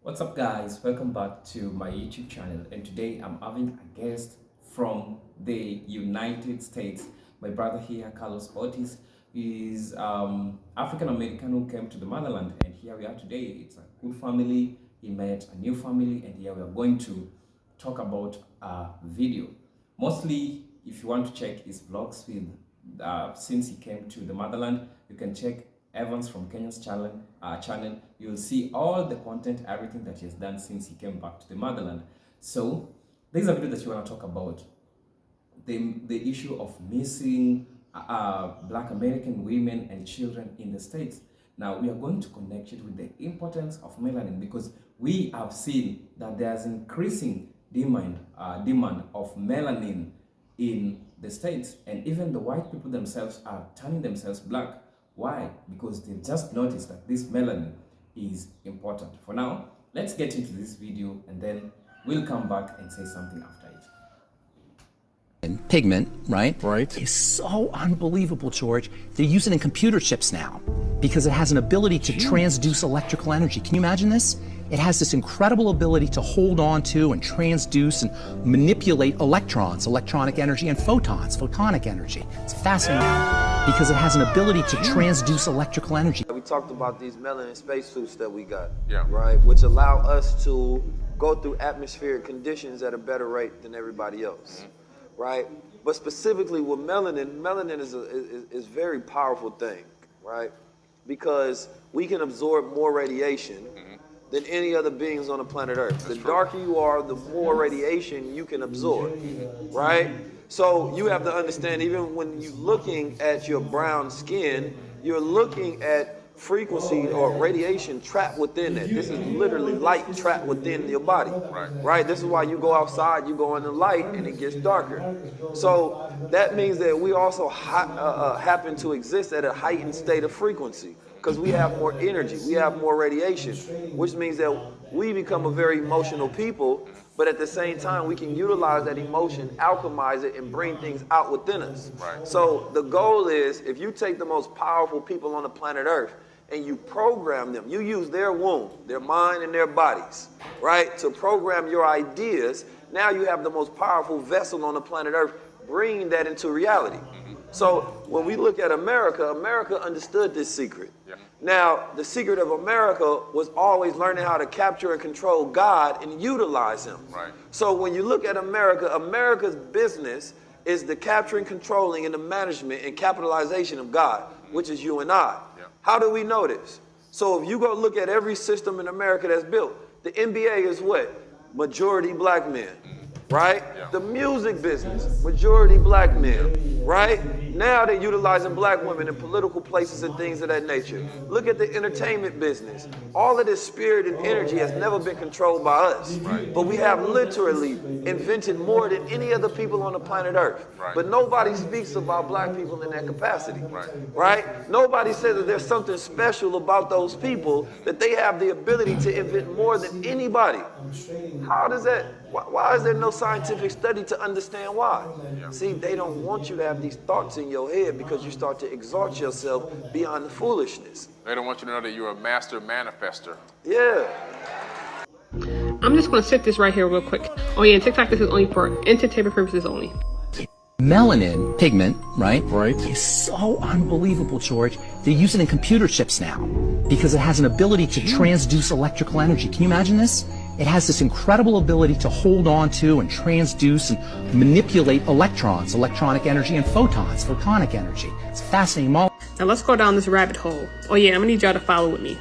What's up guys, welcome back to my YouTube channel, and today I'm having a guest from the United States. My brother here, Carlos Ortiz, is African American who came to the motherland, and here we are today. It's a good family. He met a new family, and here we are going to talk about a video. Mostly if you want to check his vlogs with since he came to the motherland, you can check Evans from Kenya's channel. You'll see all the content, everything that he has done since he came back to the motherland. So this is a video that you want to talk about the issue of missing Black American women and children in the States. Now we are going to connect it with the importance of melanin, because we have seen that there's increasing demand of melanin in the States, and even the white people themselves are turning themselves black. Why? Because they've just noticed that this melanin is important. For now, let's get into this video and then we'll come back and say something after it. Pigment, right? Right. Is so unbelievable, George. They use it in computer chips now because it has an ability to transduce electrical energy. Can you imagine this? It has this incredible ability to hold on to and transduce and manipulate electrons, electronic energy, and photons, photonic energy. It's fascinating because it has an ability to transduce electrical energy. We talked about these melanin spacesuits that we got, Yeah. right, which allow us to go through atmospheric conditions at a better rate than everybody else, right? But specifically with melanin is a very powerful thing, right? Because we can absorb more radiation than any other beings on the planet Earth. The darker you are, the more radiation you can absorb, right? So you have to understand, even when you're looking at your brown skin, you're looking at frequency or radiation trapped within it. This is literally light trapped within your body, right? This is why you go outside, you go in the light, and it gets darker. So that means that we also happen to exist at a heightened state of frequency, because we have more energy, we have more radiation, which means that we become a very emotional people, but at the same time, we can utilize that emotion, alchemize it, and bring things out within us. Right. So the goal is, if you take the most powerful people on the planet Earth and you program them, you use their womb, their mind, and their bodies, right, to program your ideas. Now you have the most powerful vessel on the planet Earth, bringing that into reality. So when we look at America, America understood this secret. Yeah. Now, the secret of America was always learning how to capture and control God and utilize him. Right. So when you look at America, America's business is the capturing, controlling, and the management and capitalization of God, which is you and I. Yeah. How do we know this? So if you go look at every system in America that's built, the NBA is what? Majority black men. Right? Yeah. The music business, majority black men, right? Now they're utilizing black women in political places and things of that nature. Look at the entertainment business. All of this spirit and energy has never been controlled by us. Right. But we have literally invented more than any other people on the planet Earth. Right. But nobody speaks about black people in that capacity. Right. Right? Nobody says that there's something special about those people, that they have the ability to invent more than anybody. How does that? Why is there no scientific study to understand why? See, they don't want you to have these thoughts in your head, because you start to exalt yourself beyond the foolishness. They don't want you to know that you're a master manifester. Yeah. I'm just going to sit this right here real quick. Oh yeah, TikTok, this is only for entertainment purposes only. Melanin, pigment, right? Right. Is so unbelievable, George. They use it in computer chips now because it has an ability to transduce electrical energy. Can you imagine this? It has this incredible ability to hold on to and transduce and manipulate electrons, electronic energy, and photons, photonic energy. It's fascinating. Now let's go down this rabbit hole. Oh yeah, I'm going to need y'all to follow with me.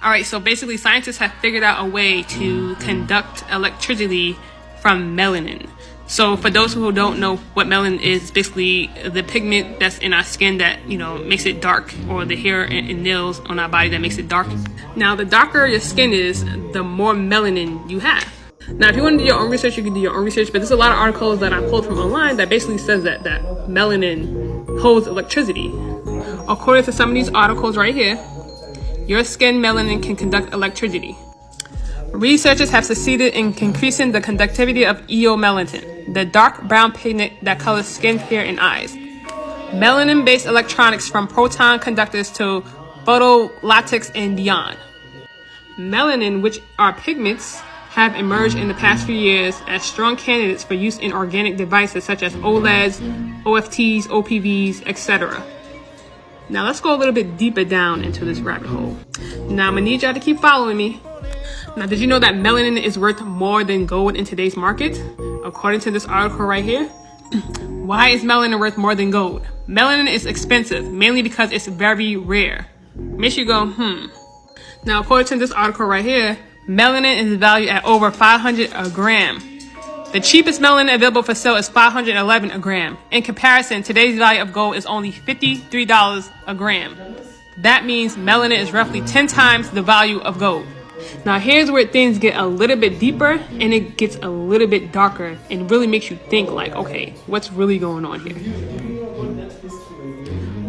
All right, so basically scientists have figured out a way to conduct electricity from melanin. So for those who don't know what melanin is, it's basically the pigment that's in our skin that, makes it dark, or the hair and nails on our body that makes it dark. Now, the darker your skin is, the more melanin you have. Now, if you want to do your own research, you can do your own research, but there's a lot of articles that I pulled from online that basically says that melanin holds electricity. According to some of these articles right here, your skin melanin can conduct electricity. Researchers have succeeded in increasing the conductivity of eomelanin, the dark brown pigment that colors skin, hair, and eyes. Melanin-based electronics, from proton conductors to photolastics and beyond. Melanin, which are pigments, have emerged in the past few years as strong candidates for use in organic devices such as OLEDs, OFTs, OPVs, etc. Now let's go a little bit deeper down into this rabbit hole. Now I'm gonna need y'all to keep following me. Now, did you know that melanin is worth more than gold in today's market? According to this article right here. Why is melanin worth more than gold? Melanin is expensive, mainly because it's very rare. Makes you go, Now, according to this article right here, melanin is valued at over $500 a gram. The cheapest melanin available for sale is $511 a gram. In comparison, today's value of gold is only $53 a gram. That means melanin is roughly 10 times the value of gold. Now here's where things get a little bit deeper and it gets a little bit darker and really makes you think like, okay, what's really going on here?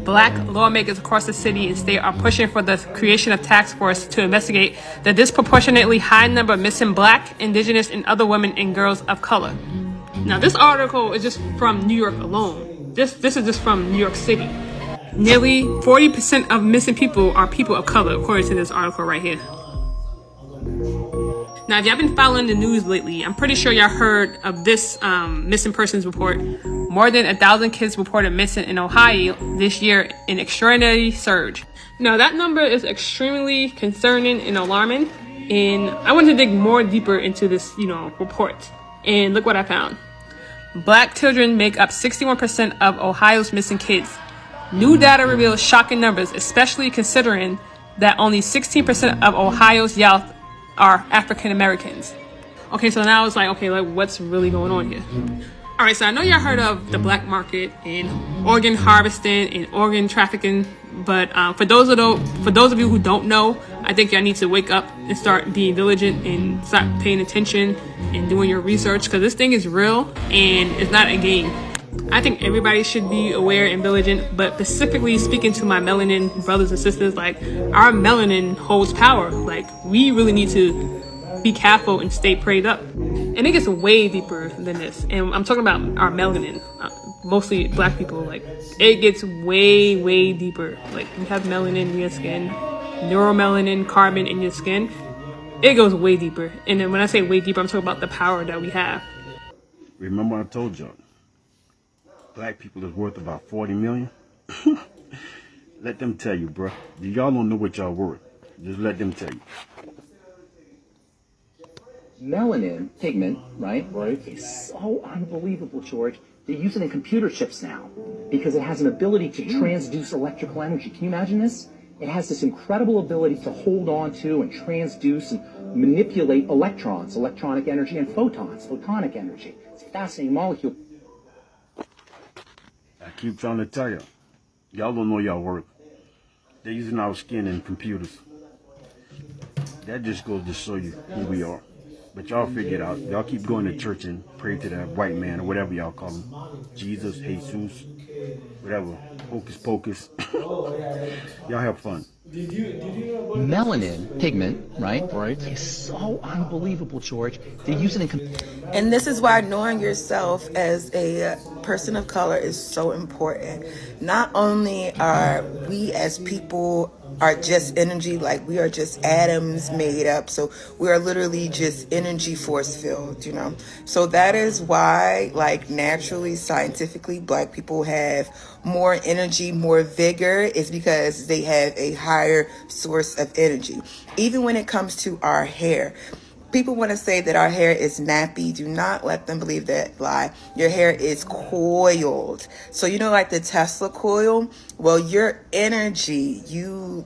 Black lawmakers across the city and state are pushing for the creation of task force to investigate the disproportionately high number of missing Black, Indigenous, and other women and girls of color. Now this article is just from New York alone. This is just from New York City. Nearly 40% of missing people are people of color, according to this article right here. Now, if y'all been following the news lately, I'm pretty sure y'all heard of this missing persons report. More than 1,000 kids reported missing in Ohio this year, an extraordinary surge. Now, that number is extremely concerning and alarming, and I want to dig more deeper into this, report. And look what I found. Black children make up 61% of Ohio's missing kids. New data reveals shocking numbers, especially considering that only 16% of Ohio's youth are African Americans. Okay, so now it's like, what's really going on here? All right, so I know y'all heard of the black market and organ harvesting and organ trafficking, but for those of you who don't know, I think y'all need to wake up and start being diligent and start paying attention and doing your research, because this thing is real and it's not a game. I think everybody should be aware and vigilant, but specifically speaking to my melanin brothers and sisters, like, our melanin holds power. Like, we really need to be careful and stay prayed up. And it gets way deeper than this. And I'm talking about our melanin, mostly Black people. Like, it gets way, way deeper. Like, you have melanin in your skin, neuromelanin, carbon in your skin. It goes way deeper. And then when I say way deeper, I'm talking about the power that we have. Remember I told y'all, Black people is worth about 40 million. Let them tell you, bro. Y'all don't know what y'all worth. Just let them tell you. Melanin pigment, right, is so unbelievable, George. They use it in computer chips now because it has an ability to transduce electrical energy. Can you imagine this? It has this incredible ability to hold on to and transduce and manipulate electrons, electronic energy, and photons, photonic energy. It's a fascinating molecule. I keep trying to tell y'all don't know y'all worth. They're using our skin and computers. That just goes to show you who we are. But y'all figure it out. Y'all keep going to church and pray to that white man or whatever y'all call him. Jesus, Jesus, whatever. Hocus pocus. Y'all have fun. Melanin pigment, right, is so unbelievable, George. They use it in And this is why knowing yourself as a person of color is so important. Not only are we as people are just energy, like we are just atoms made up, so we are literally just energy force filled, so that is why, like, naturally, scientifically, Black people have more energy, more vigor, is because they have a higher source of energy. Even when it comes to our hair, people want to say that our hair is nappy. Do not let them believe that lie. Your hair is coiled. So, like the Tesla coil? Well, your energy, you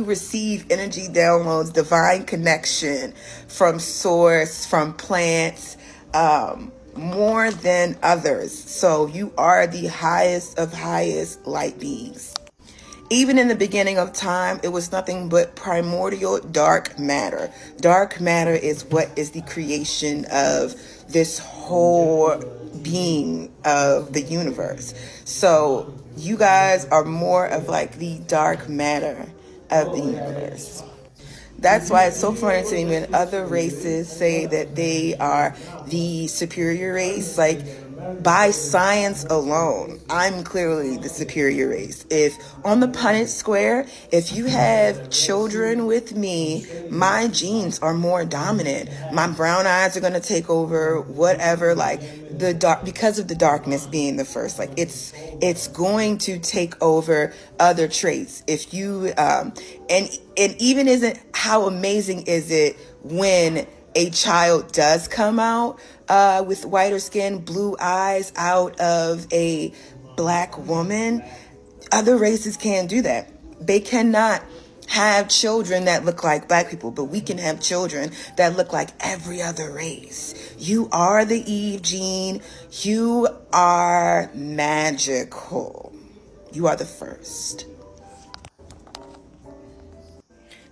receive energy downloads, divine connection from source, from plants, more than others. So you are the highest of highest light beings. Even in the beginning of time, it was nothing but primordial dark matter. Dark matter is what is the creation of this whole being of the universe. So you guys are more of like the dark matter of the universe. That's why it's so funny to me when other races say that they are the superior race. Like, by science alone, I'm clearly the superior race. If on the Punnett Square, if you have children with me, my genes are more dominant. My brown eyes are gonna take over, whatever, like the dark, because of the darkness being the first, like it's going to take over other traits. If you and even isn't, how amazing is it when a child does come out with whiter skin, blue eyes, out of a black woman? Other races can't do that. They cannot have children that look like black people, but we can have children that look like every other race. You are the Eve gene. You are magical. You are the first.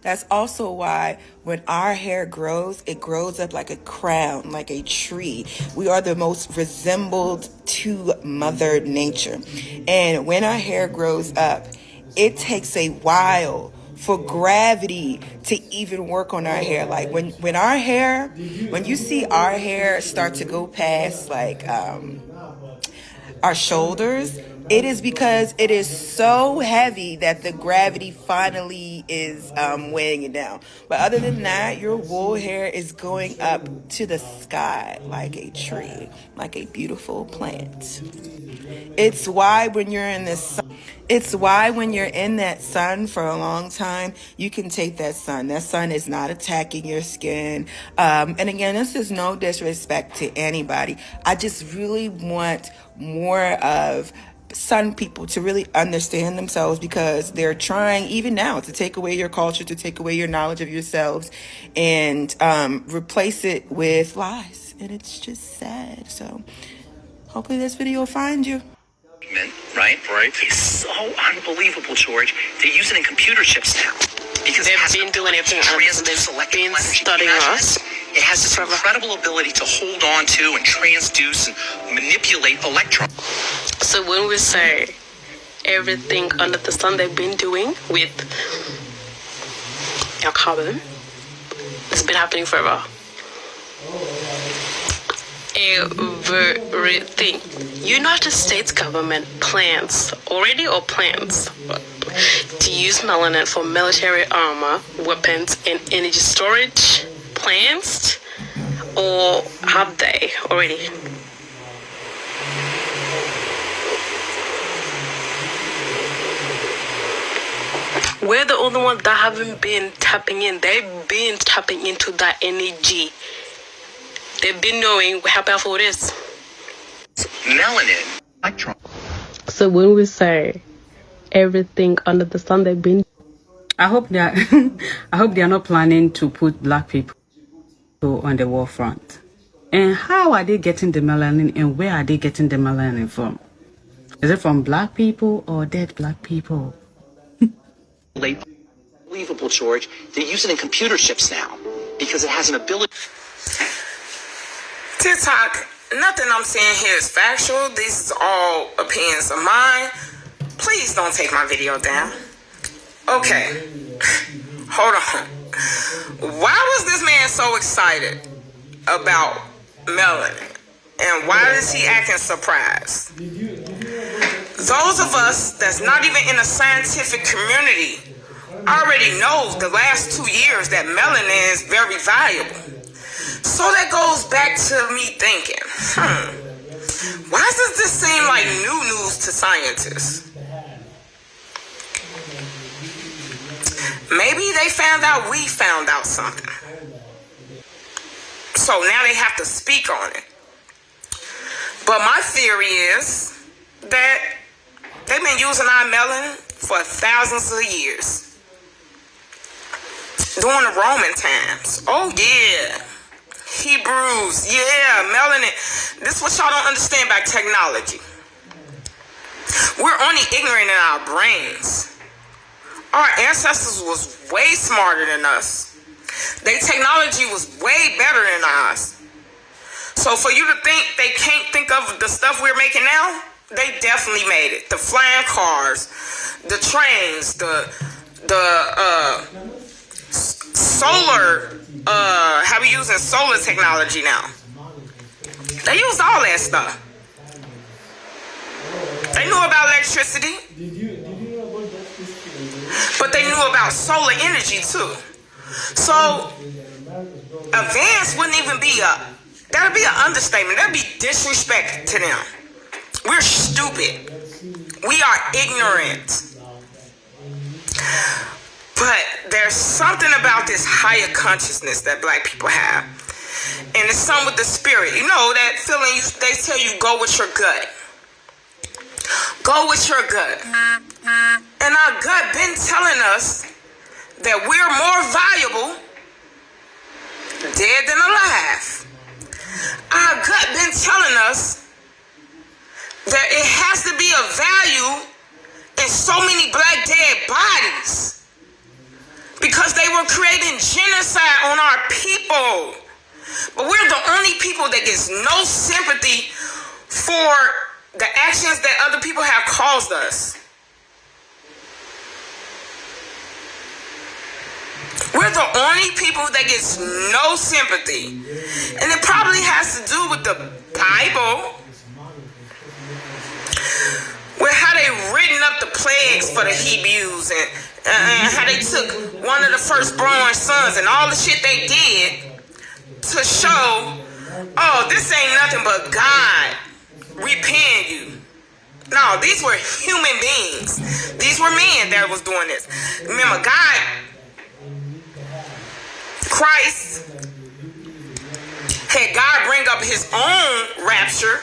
That's also why when our hair grows, it grows up like a crown, like a tree. We are the most resembled to Mother Nature. And when our hair grows up, it takes a while for gravity to even work on our hair. Like when you see our hair start to go past like our shoulders, it is because it is so heavy that the gravity finally is weighing it down. But other than that, your wool hair is going up to the sky like a tree, like a beautiful plant. It's why when you're in that sun for a long time, you can take that sun. That sun is not attacking your skin. And again, this is no disrespect to anybody. I just really want more of sun people to really understand themselves, because they're trying even now to take away your culture, to take away your knowledge of yourselves, and replace it with lies. And it's just sad. So hopefully this video will find you. Right? It's so unbelievable, George. They use it in computer chips now. Because They've been doing it for us. They've been studying us. It has this incredible ability to hold on to and transduce and manipulate electrons. So when we say everything under the sun they've been doing with our carbon, it's been happening forever. Everything. United States government plans to use melanin for military armor, weapons, and energy storage. Plans, or have they already? We're the only ones that haven't been tapping in. They've been tapping into that energy. They've been knowing how powerful it is. Melanin. Electron. So when we say everything under the sun, they've been. I hope they are not planning to put black people on the war front. And how are they getting the melanin, and where are they getting the melanin from? Is it from black people or dead black people? Unbelievable, George. They use it in computer chips now because it has an ability. TikTok, nothing I'm saying here is factual. This is all opinions of mine. Please don't take my video down. Okay, hold on. Why was this man so excited about melanin? And why is he acting surprised? Those of us that's not even in a scientific community already knows the last 2 years that melanin is very valuable. So that goes back to me thinking, why does this seem like new news to scientists? Maybe they found out we found out something. So now they have to speak on it. But my theory is that they've been using our melanin for thousands of years. During the Roman times. Oh yeah. Hebrews. Yeah, melanin. This is what y'all don't understand about technology. We're only ignorant in our brains. Our ancestors was way smarter than us. Their technology was way better than ours. So for you to think they can't think of the stuff we're making now, they definitely made it. The flying cars, the trains, the solar, how we using solar technology now. They used all that stuff. They knew about electricity. But they knew about solar energy too. So advanced wouldn't even be that would be an understatement. That would be disrespect to them. We're stupid. We are ignorant. But there's something about this higher consciousness that black people have. And it's something with the spirit. You know, that feeling they tell you go with your gut. Go with your gut. And our gut been telling us that we're more valuable dead than alive. Our gut been telling us that it has to be of value in so many black dead bodies because they were creating genocide on our people. But we're the only people that gets no sympathy for the actions that other people have caused us. We're the only people that gets no sympathy. And it probably has to do with the Bible, with how they written up the plagues for the Hebrews and how they took one of the firstborn sons and all the shit they did to show, oh, this ain't nothing but God repaying you. No, these were human beings. These were men that was doing this. Remember, God, Christ, had God bring up his own rapture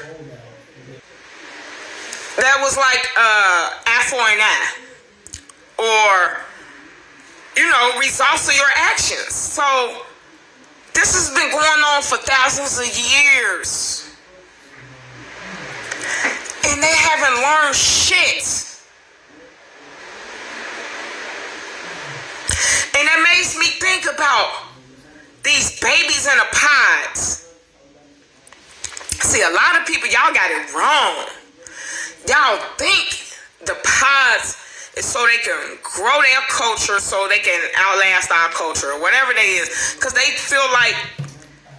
that was like eye for an eye, or, you know, results of your actions. So this has been going on for thousands of years. And they haven't learned shit. And that makes me think about these babies in the pods. See, a lot of people, y'all got it wrong. Y'all think the pods is so they can grow their culture, so they can outlast our culture, or whatever they is. Because they feel like,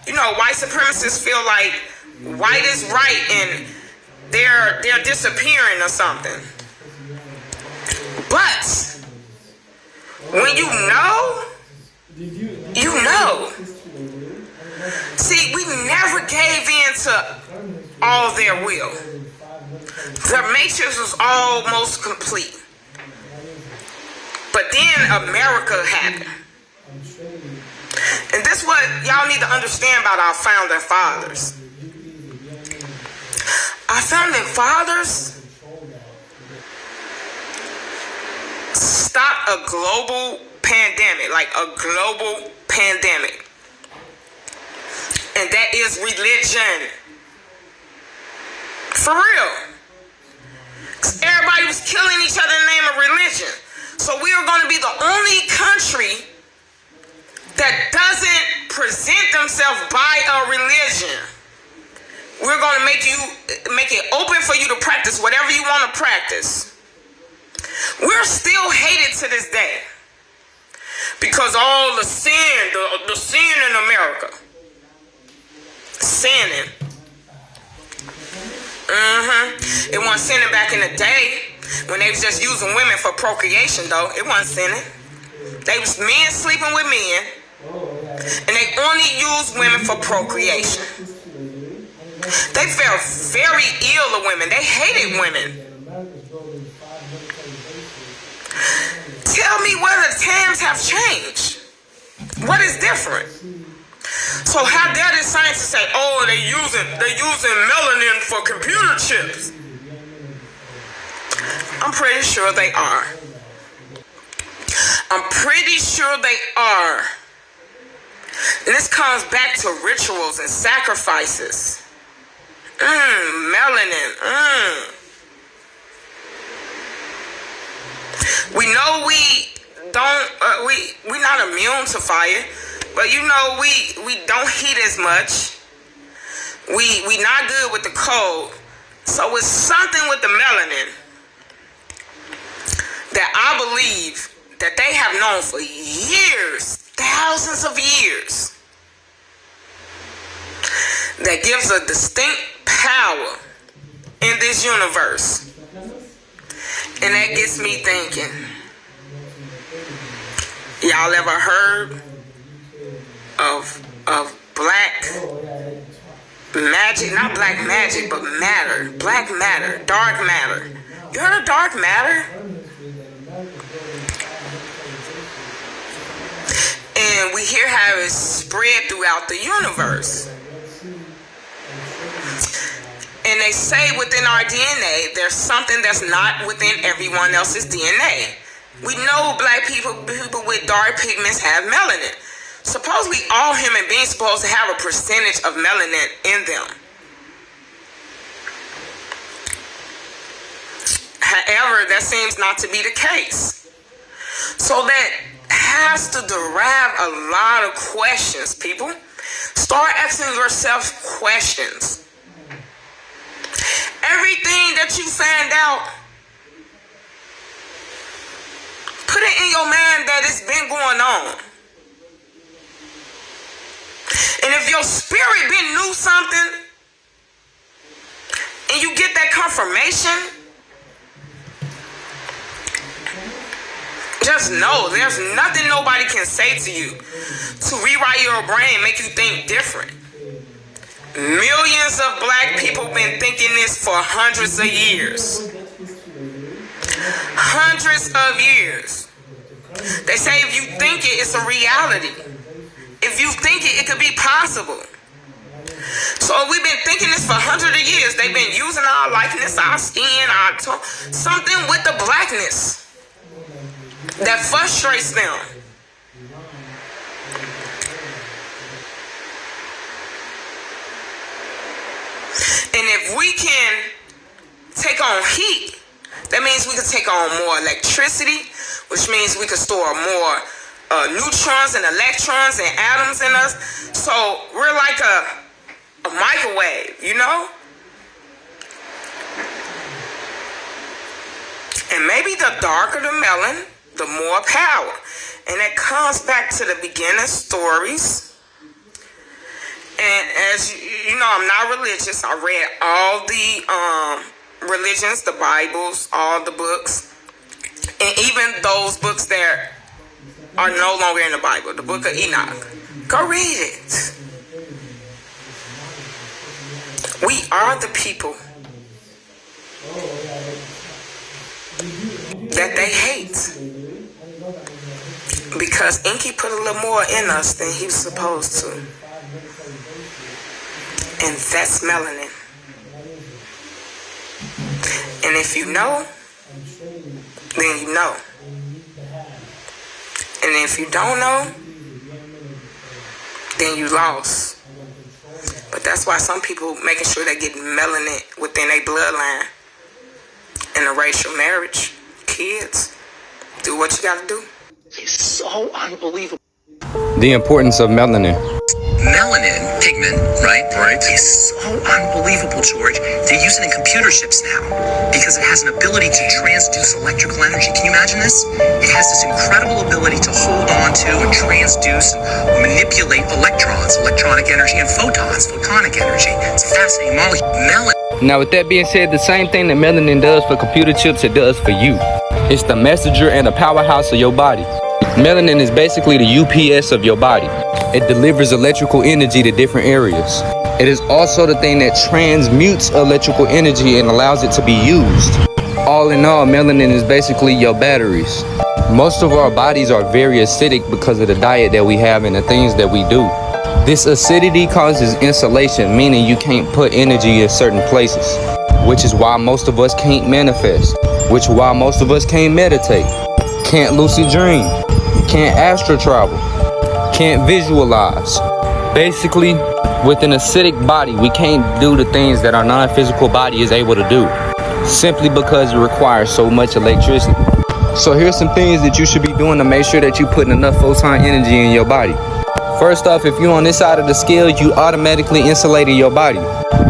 you know, white supremacists feel like white is right and they're disappearing or something. But when you know, you know. See, we never gave in to all their will. The matrix was almost complete. But then America happened. And this is what y'all need to understand about our founding fathers. Our founding fathers stopped a global pandemic, like a global pandemic. And that is religion. For real. Everybody was killing each other in the name of religion. So we are going to be the only country that doesn't present themselves by a religion. We're going to make it open for you to practice whatever you want to practice. We're still hated to this day because all the sin in America. Sinning. It wasn't sinning back in the day when they was just using women for procreation, though. It wasn't sinning. They was men sleeping with men, and they only used women for procreation. They felt very ill of women. They hated women. Tell me whether times have changed. What is different? So how dare this scientists say, oh, they're using melanin for computer chips? I'm pretty sure they are. I'm pretty sure they are. And this comes back to rituals and sacrifices. Melanin. We know we don't. We're not immune to fire, but you know we don't heat as much. We not good with the cold. So it's something with the melanin that I believe that they have known for years, thousands of years, that gives a distinct power in this universe. And that gets me thinking, y'all ever heard of black magic? Not black magic, but matter. Black matter, dark matter. You heard of dark matter? And we hear how it's spread throughout the universe. And they say within our DNA, there's something that's not within everyone else's DNA. We know black people with dark pigments have melanin. Supposedly all human beings supposed to have a percentage of melanin in them. However, that seems not to be the case. So that has to derive a lot of questions, people. Start asking yourself questions. Everything that you find out, put it in your mind that it's been going on. And if your spirit been knew something, and you get that confirmation, just know there's nothing nobody can say to you to rewrite your brain, make you think different. Millions of black people been thinking this for hundreds of years. Hundreds of years. They say if you think it, it's a reality. If you think it, it could be possible. So we've been thinking this for hundreds of years. They've been using our likeness, our skin, our tone, something with the blackness that frustrates them. And if we can take on heat, that means we can take on more electricity, which means we can store more neutrons and electrons and atoms in us. So we're like a microwave, you know? And maybe the darker the melon, the more power. And it comes back to the beginning stories. And as you know, I'm not religious. I read all the religions, the Bibles, all the books. And even those books that are no longer in the Bible, the book of Enoch. Go read it. We are the people that they hate. Because Inky put a little more in us than he was supposed to. And that's melanin. And if you know, then you know. And if you don't know, then you lost. But that's why some people making sure they get melanin within their bloodline. Interracial marriage, kids, do what you gotta do. It's so unbelievable. The importance of melanin. Melanin pigment, right? Right. Is so unbelievable, George. They use it in computer chips now because it has an ability to transduce electrical energy. Can you imagine this? It has this incredible ability to hold on to and transduce and manipulate electrons, electronic energy, and photons, photonic energy. It's a fascinating molecule. Now, with that being said, the same thing that melanin does for computer chips, it does for you. It's the messenger and the powerhouse of your body. Melanin is basically the UPS of your body. It delivers electrical energy to different areas. It is also the thing that transmutes electrical energy and allows it to be used. All in all, melanin is basically your batteries. Most of our bodies are very acidic because of the diet that we have and the things that we do. This acidity causes insulation, meaning you can't put energy in certain places, which is why most of us can't manifest, which is why most of us can't meditate, can't lucid dream, can't astral travel, can't visualize. Basically, with an acidic body, we can't do the things that our non-physical body is able to do, simply because it requires so much electricity. So here's some things that you should be doing to make sure that you're putting enough photon energy in your body. First off, if you're on this side of the scale, you automatically insulating your body.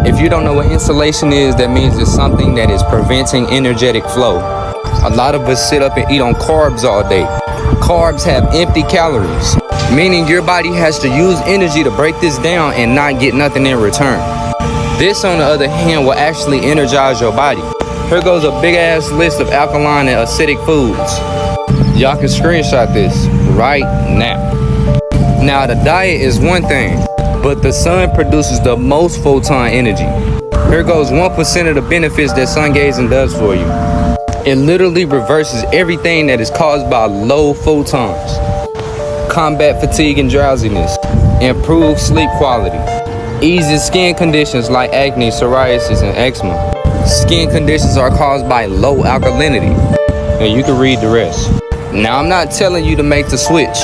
If you don't know what insulation is, that means it's something that is preventing energetic flow. A lot of us sit up and eat on carbs all day. Carbs have empty calories, meaning your body has to use energy to break this down and not get nothing in return. This, on the other hand, will actually energize your body. Here goes a big ass list of alkaline and acidic foods. Y'all can screenshot this right now. Now the diet is one thing, but the sun produces the most photon energy. Here goes 1% of the benefits that sun gazing does for you. It literally reverses everything that is caused by low photons. Combat fatigue and drowsiness. Improve sleep quality. Eases skin conditions like acne, psoriasis, and eczema. Skin conditions are caused by low alkalinity. And you can read the rest. Now I'm not telling you to make the switch,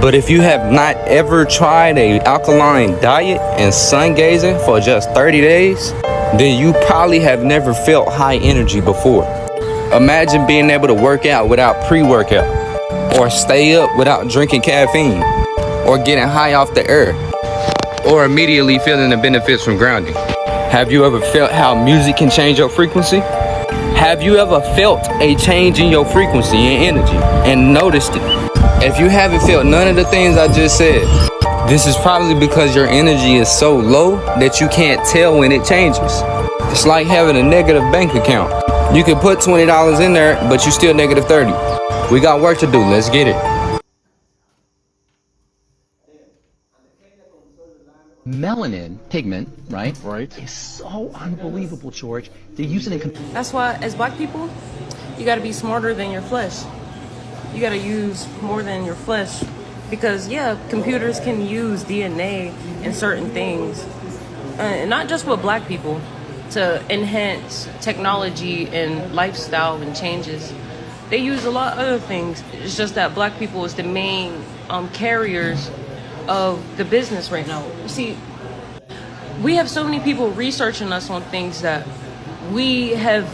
but if you have not ever tried a alkaline diet and sun gazing for just 30 days, then you probably have never felt high energy before. Imagine being able to work out without pre-workout, or stay up without drinking caffeine, or getting high off the air, or immediately feeling the benefits from grounding. Have you ever felt how music can change your frequency? Have you ever felt a change in your frequency and energy and noticed it? If you haven't felt none of the things I just said, this is probably because your energy is so low that you can't tell when it changes. It's like having a negative bank account. You can put $20 in there, but you still negative 30. We got work to do. Let's get it. Melanin pigment, right? Right. Is so unbelievable, George. They use it in. That's why, as black people, you gotta be smarter than your flesh. You gotta use more than your flesh. Because, yeah, computers can use DNA and certain things. And not just with black people, to enhance technology and lifestyle and changes. They use a lot of other things. It's just that black people is the main carriers of the business right now. You see, we have so many people researching us on things that we have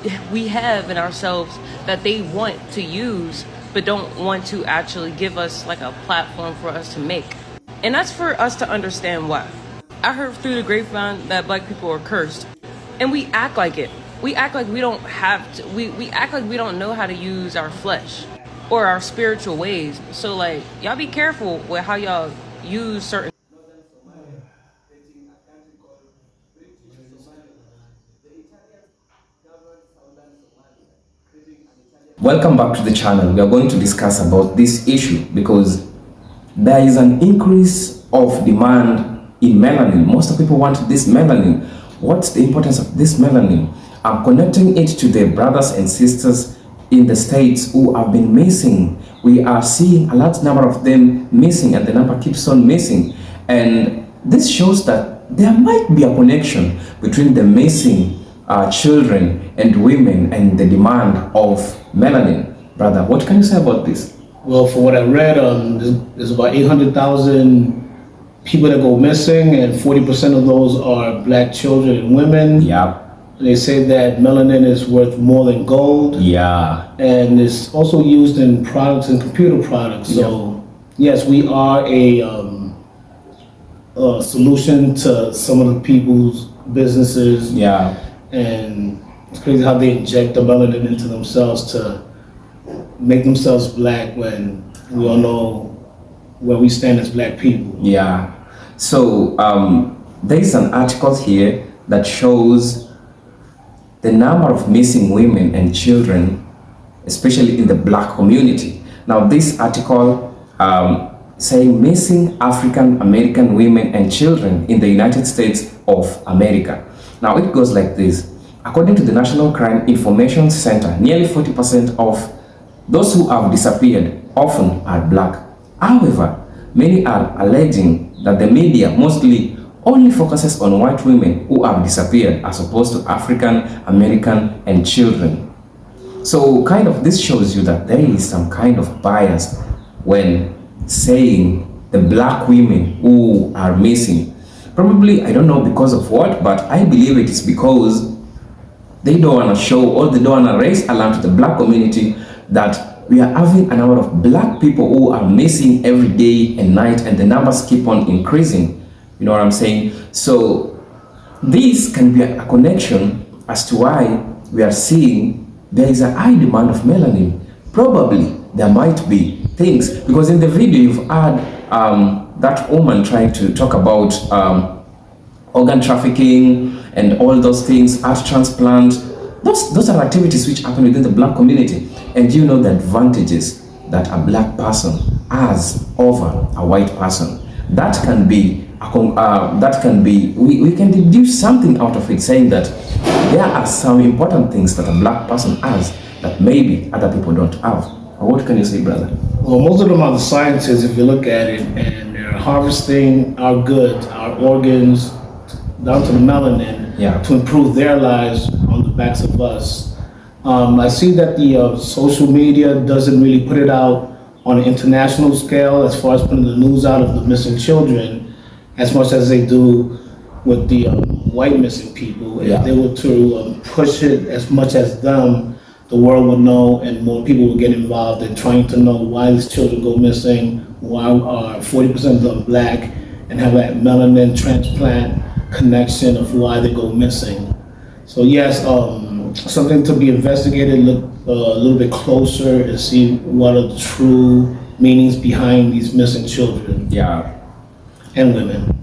in ourselves that they want to use, but don't want to actually give us like a platform for us to make. And that's for us to understand why. I heard through the grapevine that black people are cursed, and we act like it. We act like we don't have to, we act like we don't know how to use our flesh or our spiritual ways. So like, y'all be careful with how y'all use certain. Welcome back to the channel. We are going to discuss about this issue because there is an increase of demand in melanin. Most of people want this melanin. What's the importance of this melanin? I'm connecting it to the brothers and sisters in the States who have been missing. We are seeing a large number of them missing, and the number keeps on missing. And this shows that there might be a connection between the missing children and women and the demand of melanin. Brother, what can you say about this? Well, for what I read, there's about 800,000 people that go missing, and 40% of those are black children and women. Yeah. They say that melanin is worth more than gold. Yeah. And it's also used in products and computer products. So, yes, we are a solution to some of the people's businesses. Yeah. And it's crazy how they inject the melanin into themselves to make themselves black when we all know where we stand as black people. Yeah. So there is an article here that shows the number of missing women and children, especially in the black community. Now this article saying missing African American women and children in the United States of America. Now it goes like this. According to the National Crime Information Center, nearly 40% of those who have disappeared often are black. However, many are alleging that the media mostly only focuses on white women who have disappeared as opposed to African American and children. So kind of this shows you that there is some kind of bias when saying the black women who are missing. Probably, I don't know because of what, but I believe it is because they don't want to show or they don't want to raise alarm to the black community that we are having a number of black people who are missing every day and night, and the numbers keep on increasing. You know what I'm saying? So this can be a connection as to why we are seeing there is a high demand of melanin. Probably there might be things, because in the video you've had that woman trying to talk about organ trafficking and all those things, heart transplant. those are activities which happen within the black community. And you know the advantages that a black person has over a white person. That can be we can deduce something out of it, saying that there are some important things that a black person has that maybe other people don't have. What can you say, brother? Well, most of them are the scientists, if you look at it, and they're harvesting our goods, our organs, down to the melanin, to improve their lives on the backs of us. I see that the social media doesn't really put it out on an international scale as far as putting the news out of the missing children as much as they do with the white missing people. If they were to push it as much as them, the world would know and more people would get involved in trying to know why these children go missing, why are 40% of them black, and have that melanin transplant connection of why they go missing. So yes, something to be investigated, look a little bit closer and see what are the true meanings behind these missing children. And women.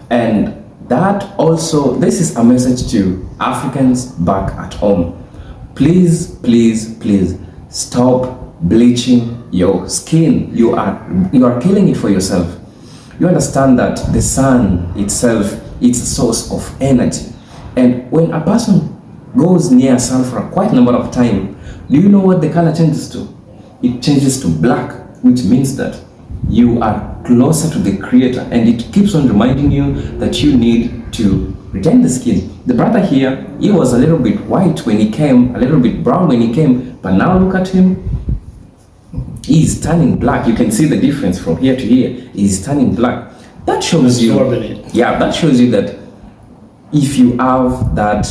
And that also, this is a message to Africans back at home. Please, please, please stop bleaching your skin. You are killing it for yourself. You understand that the sun itself is a source of energy. And when a person goes near sun for a quite number of time, do you know what the color changes to? It changes to black, which means that you are closer to the creator, and it keeps on reminding you that you need to retain the skin. The brother here, he was a little bit white when he came, a little bit brown when he came, but now look at him. He's turning black. You can see the difference from here to here. He's turning black. That shows you, that shows you that if you have that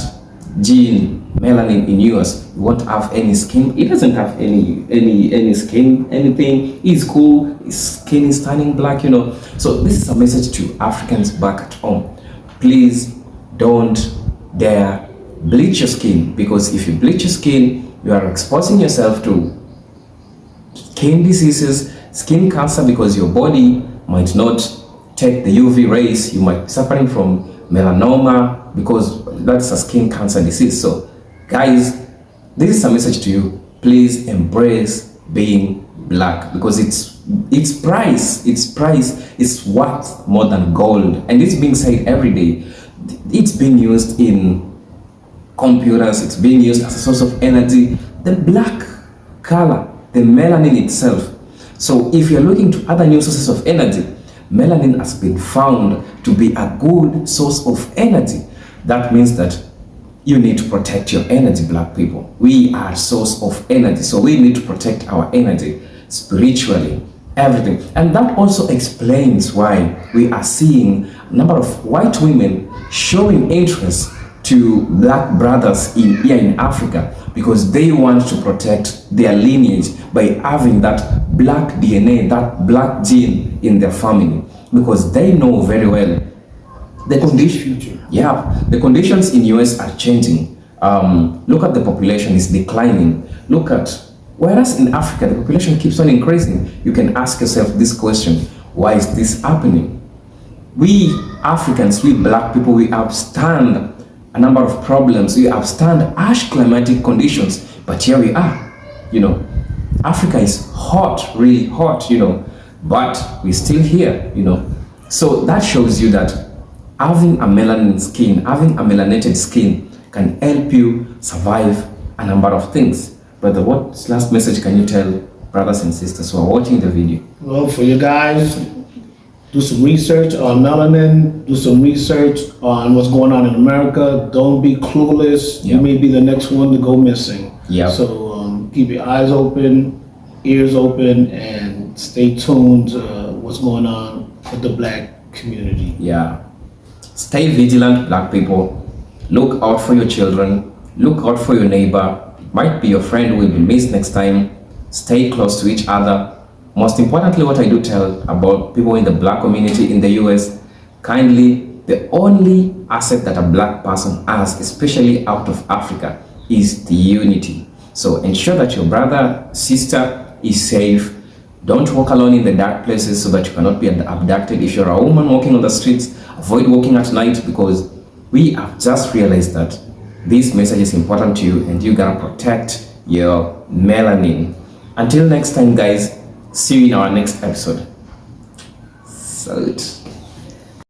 gene, melanin in yours, you won't have any skin. He doesn't have any skin, anything. He's cool. His skin is turning black, you know. So this is a message to Africans back at home. Please don't dare bleach your skin, because if you bleach your skin, you are exposing yourself to skin diseases, skin cancer, because your body might not take the UV rays. You might be suffering from melanoma, because that's a skin cancer disease. So guys, this is a message to you. Please embrace being black, because its price is worth more than gold, and it's being said every day. It's being used in computers, it's being used as a source of energy. The black color, the melanin itself. So if you're looking to other new sources of energy, melanin has been found to be a good source of energy. That means that you need to protect your energy, black people. We are a source of energy, so we need to protect our energy spiritually, everything. And that also explains why we are seeing a number of white women showing interest to black brothers here in Africa, because they want to protect their lineage by having that black DNA, that black gene in their family, because they know very well the condition. The conditions in US are changing. Look at the population is declining. Look at, whereas in Africa the population keeps on increasing. You can ask yourself this question: why is this happening? We Africans, we black people, we upstand a number of problems. We upstand harsh climatic conditions, but here we are. You know, Africa is hot, really hot, you know, but we're still here, you know. So that shows you that having a melanin skin, having a melanated skin can help you survive a number of things. Brother, what last message can you tell brothers and sisters who are watching the video? Well, for you guys, do some research on melanin, do some research on what's going on in America. Don't be clueless. You may be the next one to go missing. So keep your eyes open, ears open, and stay tuned to what's going on with the black community. Stay vigilant, black people. Look out for your children. Look out for your neighbor. It might be your friend who will be missed next time. Stay close to each other. Most importantly, what I do tell about people in the black community in the US, kindly, the only asset that a black person has, especially out of Africa, is the unity. So ensure that your brother, sister is safe. Don't walk alone in the dark places so that you cannot be abducted. If you're a woman walking on the streets, avoid walking at night, because we have just realized that this message is important to you and you gotta protect your melanin. Until next time, guys, see you in our next episode. Salute.